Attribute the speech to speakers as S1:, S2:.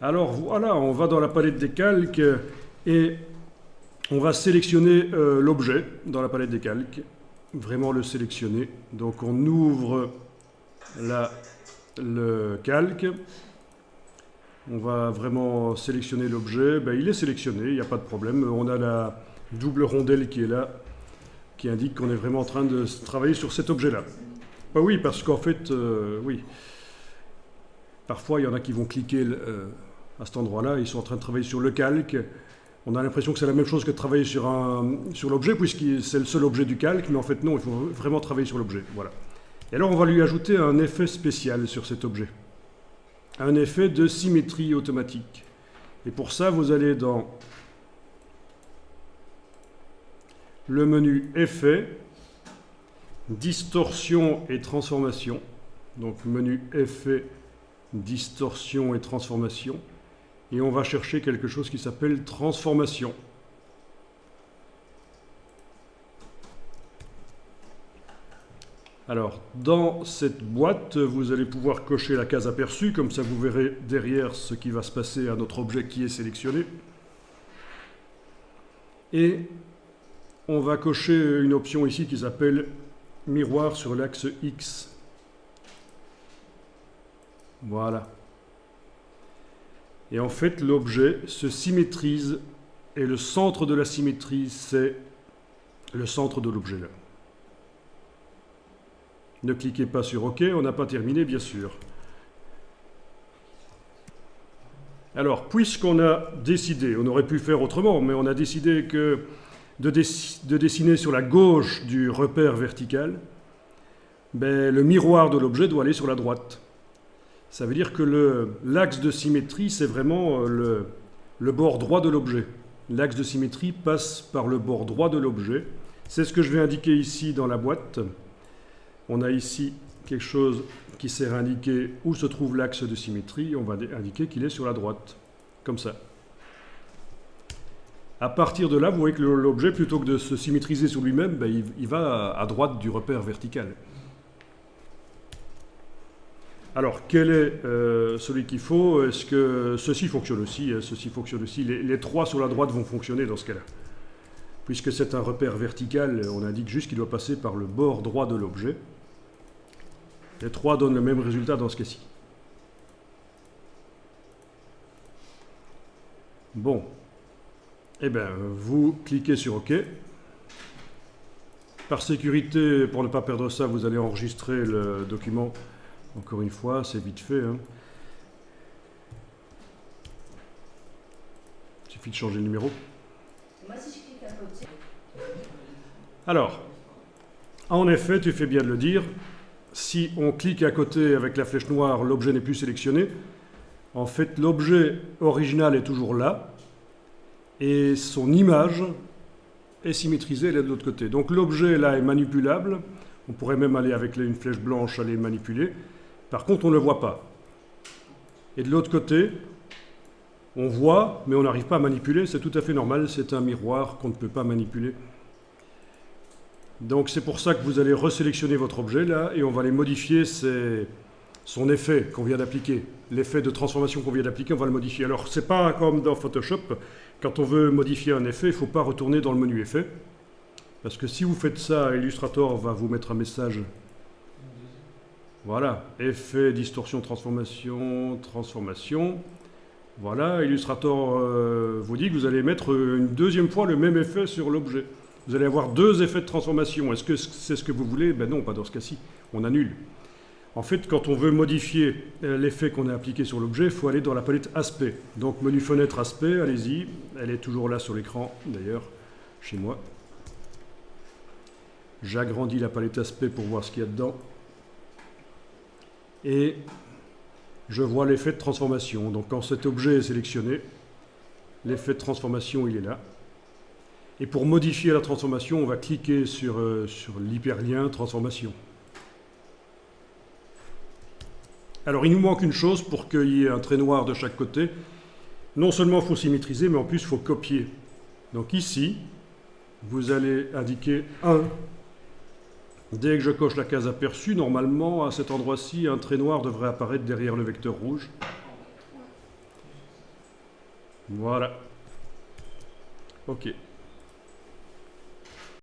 S1: Alors voilà, on va dans la palette des calques et on va sélectionner l'objet dans la palette des calques. Vraiment le sélectionner. Donc on ouvre le calque. On va vraiment sélectionner l'objet. Ben, il est sélectionné, il n'y a pas de problème. On a la double rondelle qui est là, qui indique qu'on est vraiment en train de travailler sur cet objet-là. Ben oui, parce qu'en fait, oui. Parfois, il y en a qui vont cliquer à cet endroit-là. Ils sont en train de travailler sur le calque. On a l'impression que c'est la même chose que de travailler sur l'objet, puisque c'est le seul objet du calque. Mais en fait, non, il faut vraiment travailler sur l'objet. Voilà. Et alors, on va lui ajouter un effet spécial sur cet objet. Un effet de symétrie automatique. Et pour ça, vous allez dans le menu Effets, Distorsion et Transformation. Donc, menu Effets, Distorsion et Transformation. Et on va chercher quelque chose qui s'appelle Transformation. Alors, dans cette boîte, vous allez pouvoir cocher la case aperçue, comme ça vous verrez derrière ce qui va se passer à notre objet qui est sélectionné. Et on va cocher une option ici qui s'appelle miroir sur l'axe X. Voilà. Et en fait, l'objet se symétrise et le centre de la symétrie, c'est le centre de l'objet là. Ne cliquez pas sur OK, on n'a pas terminé, bien sûr. Alors, puisqu'on a décidé, on aurait pu faire autrement, mais on a décidé que de dessiner sur la gauche du repère vertical, ben, le miroir de l'objet doit aller sur la droite. Ça veut dire que l'axe de symétrie, c'est vraiment le bord droit de l'objet. L'axe de symétrie passe par le bord droit de l'objet. C'est ce que je vais indiquer ici dans la boîte. On a ici quelque chose qui sert à indiquer où se trouve l'axe de symétrie. On va indiquer qu'il est sur la droite, comme ça. À partir de là, vous voyez que l'objet, plutôt que de se symétriser sur lui-même, ben, il va à droite du repère vertical. Alors, quel est celui qu'il faut? Est-ce que ceci fonctionne aussi? Ceci fonctionne aussi. Les trois sur la droite vont fonctionner dans ce cas-là. Puisque c'est un repère vertical, on indique juste qu'il doit passer par le bord droit de l'objet. Les trois donnent le même résultat dans ce cas-ci. Bon. Eh bien, vous cliquez sur OK. Par sécurité, pour ne pas perdre ça, vous allez enregistrer le document. Encore une fois, c'est vite fait. Hein. Il suffit de changer le numéro.
S2: Moi, si je clique à côté.
S1: Alors, en effet, tu fais bien de le dire. Si on clique à côté avec la flèche noire, l'objet n'est plus sélectionné. En fait, l'objet original est toujours là. Et son image est symétrisée, elle est de l'autre côté. Donc l'objet là est manipulable. On pourrait même aller avec une flèche blanche, aller manipuler. Par contre, on ne le voit pas. Et de l'autre côté, on voit, mais on n'arrive pas à manipuler. C'est tout à fait normal, c'est un miroir qu'on ne peut pas manipuler. Donc c'est pour ça que vous allez resélectionner votre objet là, et on va aller modifier son effet qu'on vient d'appliquer. L'effet de transformation qu'on vient d'appliquer, on va le modifier. Alors c'est pas comme dans Photoshop, quand on veut modifier un effet, il ne faut pas retourner dans le menu effet. Parce que si vous faites ça, Illustrator va vous mettre un message. Voilà, effet, distorsion, transformation, transformation. Voilà, Illustrator vous dit que vous allez mettre une deuxième fois le même effet sur l'objet. Vous allez avoir deux effets de transformation. Est-ce que c'est ce que vous voulez? Ben non, pas dans ce cas-ci. On annule. En fait, quand on veut modifier l'effet qu'on a appliqué sur l'objet, il faut aller dans la palette Aspect. Donc, menu Fenêtre Aspect, allez-y. Elle est toujours là sur l'écran, d'ailleurs, chez moi. J'agrandis la palette Aspect pour voir ce qu'il y a dedans. Et je vois l'effet de transformation. Donc, quand cet objet est sélectionné, l'effet de transformation, il est là. Et pour modifier la transformation, on va cliquer sur l'hyperlien transformation. Alors, il nous manque une chose pour qu'il y ait un trait noir de chaque côté. Non seulement il faut symétriser, mais en plus il faut copier. Donc ici, vous allez indiquer 1. Dès que je coche la case aperçue, normalement, à cet endroit-ci, un trait noir devrait apparaître derrière le vecteur rouge. Voilà. Ok.